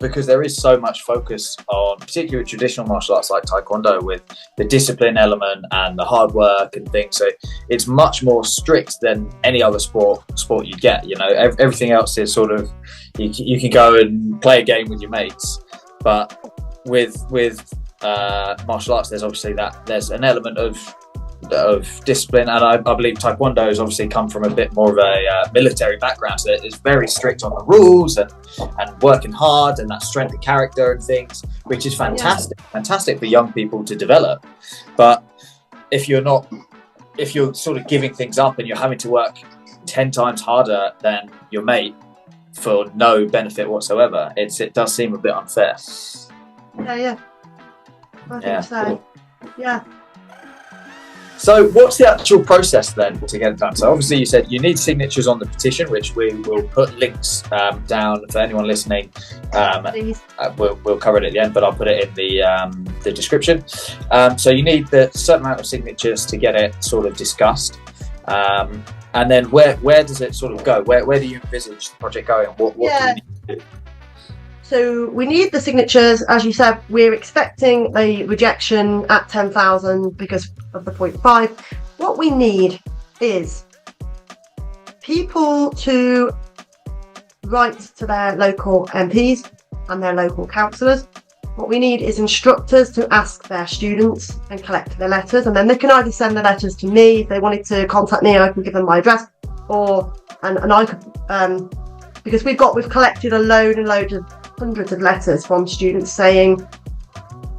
A: because there is so much focus on, particularly with traditional martial arts like Taekwondo, with the discipline element and the hard work and things. So it's much more strict than any other sport you get. You know, everything else is sort of you can go and play a game with your mates, but with martial arts, there's obviously there's an element of discipline, and I believe Taekwondo has obviously come from a bit more of a military background, so it's very strict on the rules and working hard and that strength of character and things, which is fantastic for young people to develop. But if you're sort of giving things up and you're having to work 10 times harder than your mate for no benefit whatsoever, it does seem a bit unfair.
B: I think so. Yeah.
A: So what's the actual process then to get it done? So obviously you said you need signatures on the petition, which we will put links down for anyone listening. We'll cover it at the end, but I'll put it in the description. So you need the certain amount of signatures to get it sort of discussed. And then where does it sort of go? Where do you envisage the project going? What do you need to do?
B: So we need the signatures. As you said, we're expecting a rejection at 10,000 because of the 0.5. What we need is people to write to their local MPs and their local councillors. What we need is instructors to ask their students and collect their letters, and then they can either send the letters to me if they wanted to contact me. I can give them my address, and I could because we've collected a load of hundreds of letters from students saying,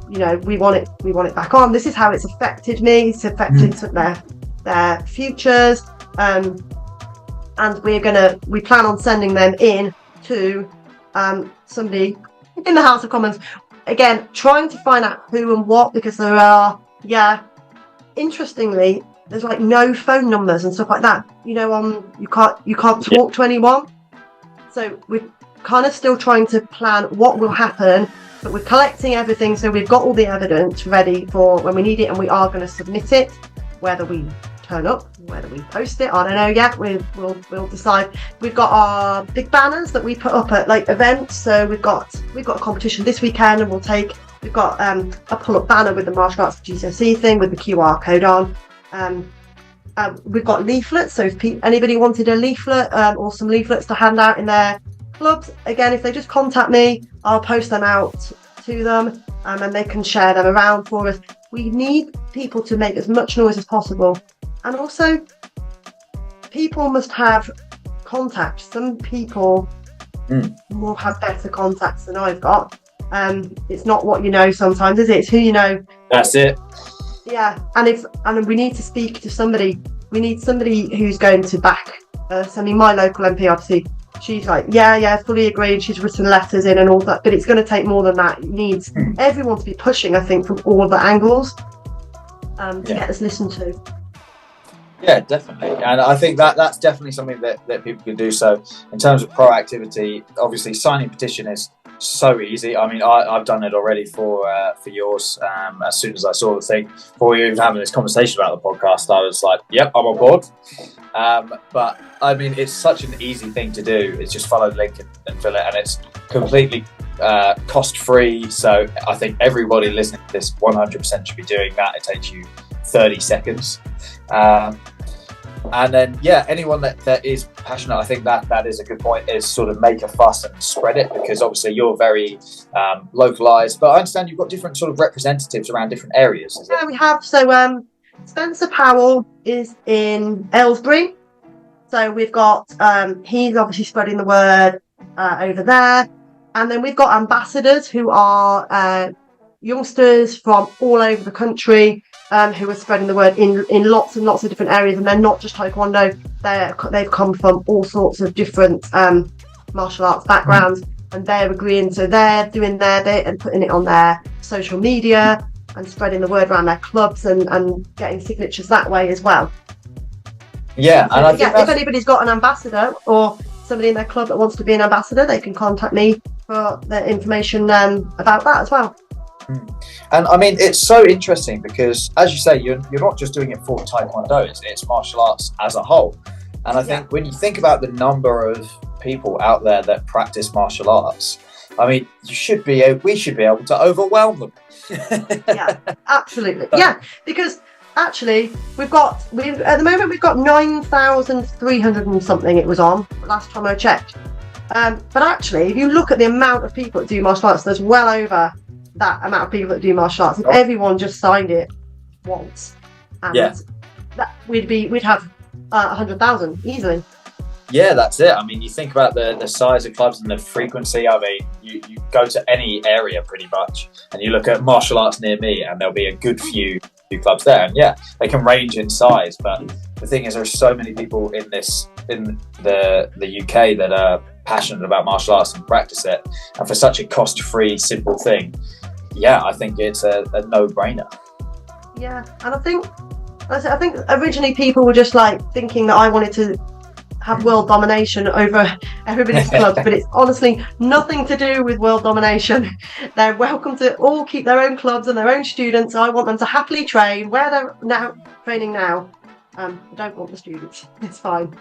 B: we want it back on. This is how it's affected me. It's affected their futures, and we plan on sending them in to somebody in the House of Commons. Again, trying to find out who and what, because there are, interestingly, there's like no phone numbers and stuff like that. You can't talk to anyone. So we're kind of still trying to plan what will happen, but we're collecting everything, so we've got all the evidence ready for when we need it, and we are going to submit it. Whether we turn up, whether we post it, I don't know yet. We'll decide. We've got our big banners that we put up at like events. So we've got a competition this weekend, and we've got a pull-up banner with the Martial Arts GCSE thing with the QR code on. We've got leaflets, so if anybody wanted a leaflet or some leaflets to hand out in their clubs, again, if they just contact me, I'll post them out to them, and they can share them around for us. we need people to make as much noise as possible, and also people must have contacts. Some people will have better contacts than I've got. It's not what you know sometimes, is it? It's who you know.
A: That's it.
B: Yeah, and we need to speak to somebody. We need somebody who's going to back us. I mean, my local MP, obviously, she's like, yeah, fully agreed. She's written letters in and all that, but it's going to take more than that. It needs everyone to be pushing, I think, from all the angles to get us listened to.
A: Yeah, definitely. And I think that's definitely something that people can do. So in terms of proactivity, obviously signing a petition is so easy. I mean, I've done it already for yours. As soon as I saw the thing, before we were even having this conversation about the podcast, I was like, yep, I'm on board. But I mean, it's such an easy thing to do. It's just follow the link and fill it, and it's completely cost-free. So I think everybody listening to this 100% should be doing that. It takes you 30 seconds. And then, anyone that is passionate, I think that is a good point, is sort of make a fuss and spread it, because obviously you're very localised, but I understand you've got different sort of representatives around different areas.
B: Yeah, we have. So Spencer Powell is in Aylesbury. So we've got, he's obviously spreading the word over there. And then we've got ambassadors who are youngsters from all over the country, who are spreading the word in lots and lots of different areas, and they're not just Taekwondo. They've come from all sorts of different martial arts backgrounds, and they're agreeing. So they're doing their bit and putting it on their social media and spreading the word around their clubs and getting signatures that way as well.
A: Yeah, and I think
B: if anybody's got an ambassador or somebody in their club that wants to be an ambassador, they can contact me for the information about that as well.
A: And I mean, it's so interesting because, as you say, you're not just doing it for Taekwondo, it's martial arts as a whole. And I think when you think about the number of people out there that practice martial arts, I mean, we should be able to overwhelm them.
B: Yeah, absolutely. Yeah, because actually at the moment we've got 9,300 and something it was on last time I checked. But actually, if you look at the amount of people that do martial arts, there's well over that amount of people that do martial arts, and everyone just signed it once, and that we'd have 100,000 easily.
A: Yeah, that's it. I mean, you think about the size of clubs and the frequency. I mean, you go to any area pretty much, and you look at martial arts near me, and there'll be a good few clubs there, and they can range in size. But the thing is, there's so many people in the UK that are passionate about martial arts and practice it, and for such a cost-free, simple thing, I think it's a no-brainer.
B: Yeah, and I think originally people were just like thinking that I wanted to have world domination over everybody's clubs, but it's honestly nothing to do with world domination. They're welcome to all keep their own clubs and their own students. I want them to happily train where they're now training now. I don't want the students. It's fine.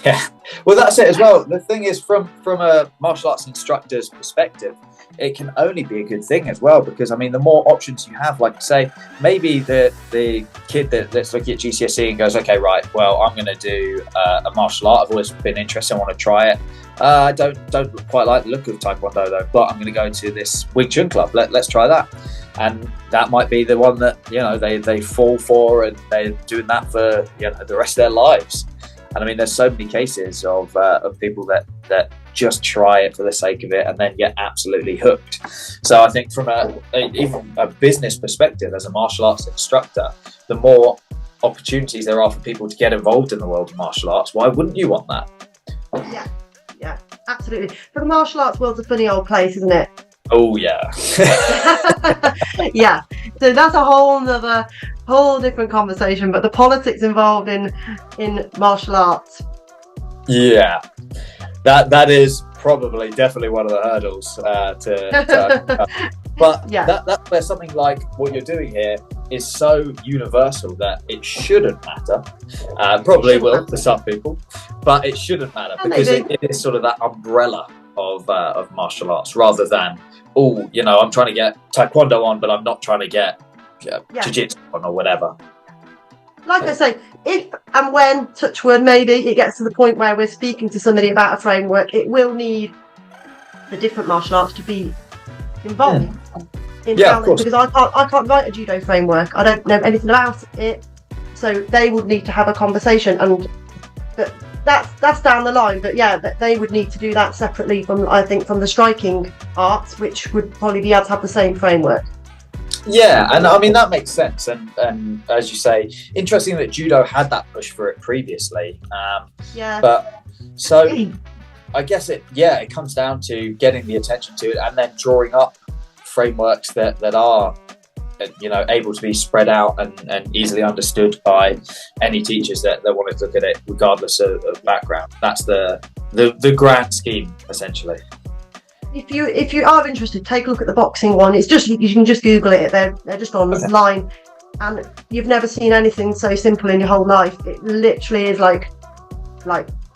A: Yeah, well, that's it as well. The thing is, from a martial arts instructor's perspective, it can only be a good thing as well, because I mean, the more options you have, like say, maybe the kid that's looking at GCSE and goes, okay, right, well, I'm going to do a martial art. I've always been interested. I want to try it. I don't quite like the look of Taekwondo though, but I'm going to go to this Wing Chun club. Let's try that. And that might be the one that they fall for, and they're doing that for the rest of their lives. And I mean, there's so many cases of people that just try it for the sake of it and then get absolutely hooked. So I think from even a business perspective, as a martial arts instructor, the more opportunities there are for people to get involved in the world of martial arts, why wouldn't you want that?
B: Yeah, absolutely. But the martial arts world's a funny old place, isn't it?
A: Oh yeah.
B: Yeah, so that's a whole different conversation, but the politics involved in martial arts,
A: that is definitely one of the hurdles but that's where something like what you're doing here is so universal that it shouldn't matter. Probably will for some people, but it shouldn't matter, because it is sort of that umbrella of martial arts, rather than I'm trying to get Taekwondo on, but I'm not trying to get Jiu-Jitsu on or whatever.
B: Like I say, if and when, touch wood, maybe it gets to the point where we're speaking to somebody about a framework, it will need the different martial arts to be involved. in
A: Yeah,
B: how
A: of course.
B: because I can't write a judo framework. I don't know anything about it, so they would need to have a conversation, and that's down the line. But yeah, that they would need to do that separately from, I think, from the striking arts, which would probably be able to have the same framework.
A: Yeah, and I mean that makes sense, and as you say, interesting that judo had that push for it previously.
B: Yeah.
A: But so I guess it comes down to getting the attention to it, and then drawing up frameworks that are, you know, able to be spread out and easily understood by any teachers that want to look at it, regardless of background. That's the grand scheme, essentially.
B: If you are interested, take a look at the boxing one. It's just, you can just Google it. They're just online, and you've never seen anything so simple in your whole life. It literally is like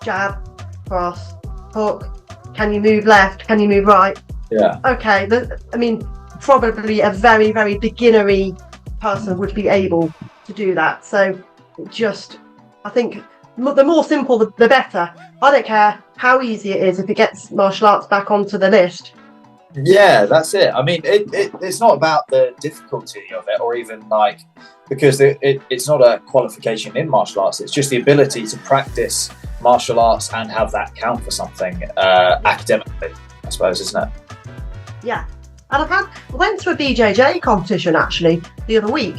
B: jab, cross, hook. Can you move left? Can you move right?
A: Yeah.
B: Okay. I mean, probably a very, very beginnery person would be able to do that. So I think the more simple, the better. I don't care how easy it is if it gets martial arts back onto the list.
A: Yeah, that's it. I mean, it's not about the difficulty of it, or even because it's not a qualification in martial arts. It's just the ability to practice martial arts and have that count for something academically, I suppose, isn't it?
B: Yeah. And I went to a BJJ competition actually the other week,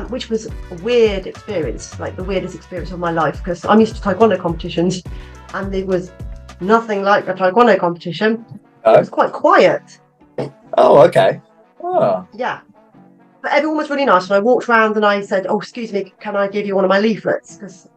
B: which was a weird experience, like the weirdest experience of my life, because I'm used to taekwondo competitions, and it was nothing like a taekwondo competition. It was quite quiet.
A: Oh, okay. Oh.
B: Yeah. But everyone was really nice, and I walked around and I said, "Oh, excuse me, can I give you one of my leaflets?" Because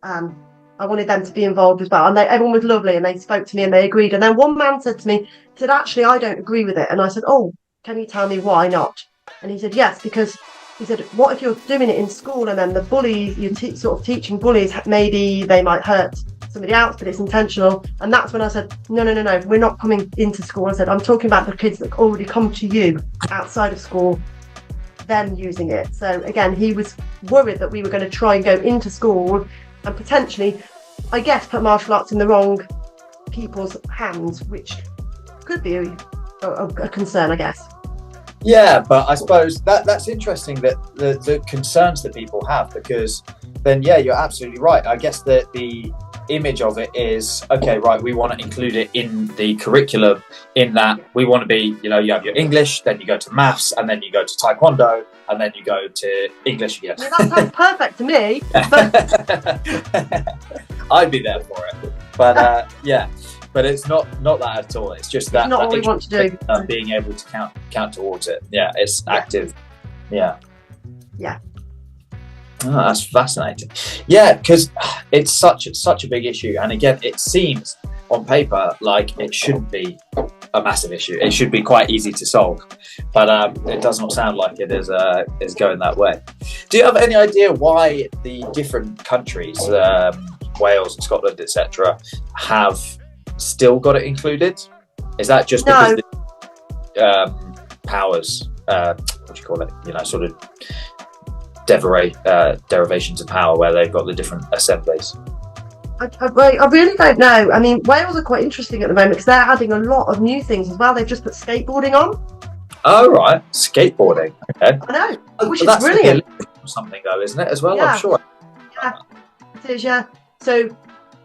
B: I wanted them to be involved as well. And everyone was lovely, and they spoke to me and they agreed. And then one man said to me, he said, "Actually, I don't agree with it." And I said, "Oh, can you tell me why not?" And he said, "Yes, because," he said, "what if you're doing it in school and then the bullies, you're sort of teaching bullies, maybe they might hurt somebody else, but it's intentional." And that's when I said, no, we're not coming into school. I said, I'm talking about the kids that already come to you outside of school, them using it. So again, he was worried that we were going to try and go into school and potentially, I guess, put martial arts in the wrong people's hands, which could be a concern, I guess.
A: Yeah, but I suppose that's interesting, that the concerns that people have, because then, yeah, you're absolutely right. I guess that the image of it is, okay, right, we want to include it in the curriculum, in that we want to be, you know, you have your English, then you go to maths, and then you go to taekwondo, and then you go to English again.
B: Well, that sounds perfect to me.
A: I'd be there for it. But yeah, but it's not that at all. It's just that,
B: it's not what we want to do.
A: Being able to count towards it. Yeah, it's active. Yeah.
B: Yeah.
A: Oh, that's fascinating. Yeah, because it's such a big issue, and again, it seems on paper like it shouldn't be a massive issue. It should be quite easy to solve, but it does not sound like it is going that way. Do you have any idea why the different countries, Wales and Scotland, etc., have still got it included? Is that just because the powers, what do you call it? You know, sort of derivations of power, where they've got the different assemblies?
B: I really don't know. I mean, Wales are quite interesting at the moment because they're adding a lot of new things as well. They've just put skateboarding on.
A: Oh, right. Skateboarding. Okay.
B: I know, which is
A: that's
B: brilliant.
A: Or something, though, isn't it, as well?
B: Yeah.
A: I'm sure.
B: Yeah, it is, yeah. So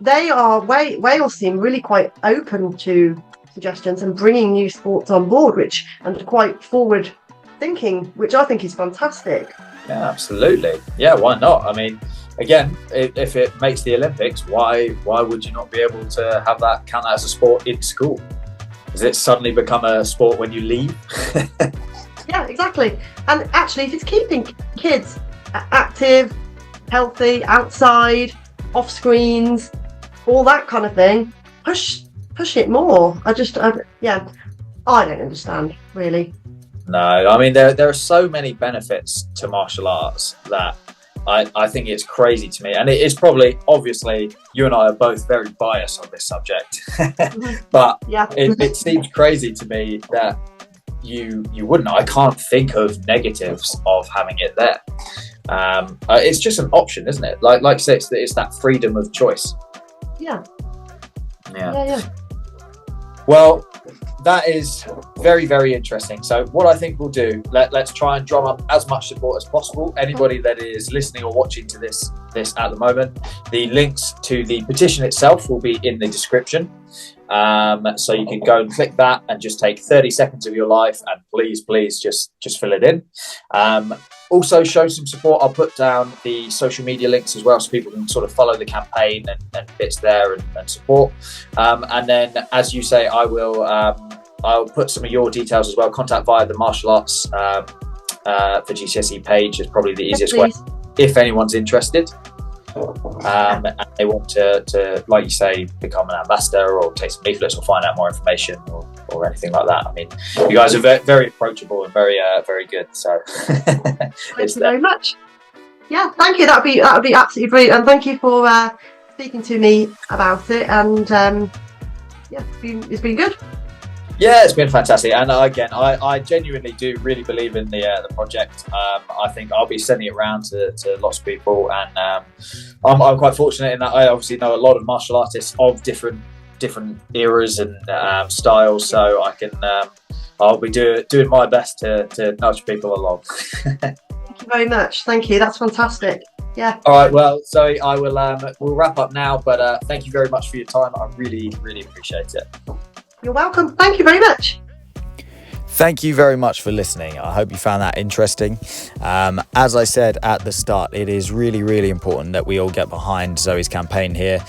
B: they are, Wales seem really quite open to suggestions and bringing new sports on board, and quite forward thinking, which I think is fantastic.
A: Yeah, absolutely. Yeah, why not? I mean, again, if it makes the Olympics, why would you not be able to have that count as a sport in school? Does it suddenly become a sport when you leave?
B: Yeah, exactly. And actually, if it's keeping kids active, healthy, outside, off screens, all that kind of thing, push it more. I don't understand, really.
A: No, I mean, there are so many benefits to martial arts that I think it's crazy to me. And it is probably, obviously, you and I are both very biased on this subject. But yeah, it seems crazy to me that you wouldn't. I can't think of negatives of having it there. It's just an option, isn't it? Like you say, it's that freedom of choice.
B: Yeah.
A: Yeah. Well, that is very, very interesting. So what I think we'll do, let's try and drum up as much support as possible. Anybody that is listening or watching to this at the moment, the links to the petition itself will be in the description. So you can go and click that and just take 30 seconds of your life and please just fill it in. Also show some support. I'll put down the social media links as well so people can sort of follow the campaign and bits there and support. And then, as you say, I'll put some of your details as well. Contact via the Martial Arts for GCSE page is probably the easiest way if anyone's interested. And they want to, like you say, become an ambassador or take some leaflets or find out more information or anything like that. I mean, you guys are very approachable and very good. So
B: thank you very much. Yeah, thank you. That would be absolutely brilliant. And thank you for speaking to me about it. And yeah, it's been good.
A: Yeah, it's been fantastic. And again, I genuinely do really believe in the project. I think I'll be sending it around to lots of people, and I'm quite fortunate in that I obviously know a lot of martial artists of different eras and styles, so I can I'll be doing my best to nudge people along.
B: Thank you very much. Thank you. That's fantastic. Yeah.
A: All right. Well, Zoe, I will. We'll wrap up now. But thank you very much for your time. I really appreciate it.
B: You're welcome. Thank you very much.
A: Thank you very much for listening. I hope you found that interesting. As I said at the start, it is really important that we all get behind Zoe's campaign here.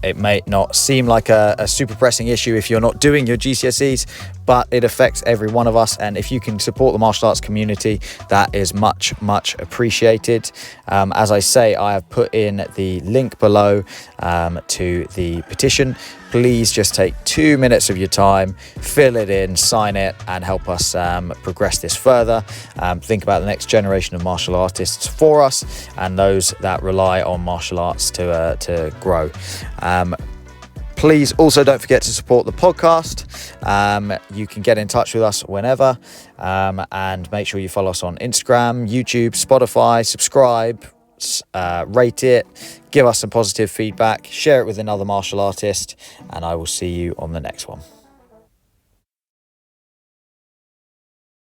A: It may not seem like a super pressing issue if you're not doing your GCSEs, but it affects every one of us, and if you can support the martial arts community, that is much appreciated. As I say, I have put in the link below to the petition. Please just take 2 minutes of your time, fill it in, sign it, and help us progress this further. Think about the next generation of martial artists for us and those that rely on martial arts to grow. Please also don't forget to support the podcast. You can get in touch with us whenever, and make sure you follow us on Instagram, YouTube, Spotify, subscribe, rate it, give us some positive feedback, share it with another martial artist, and I will see you on the next one.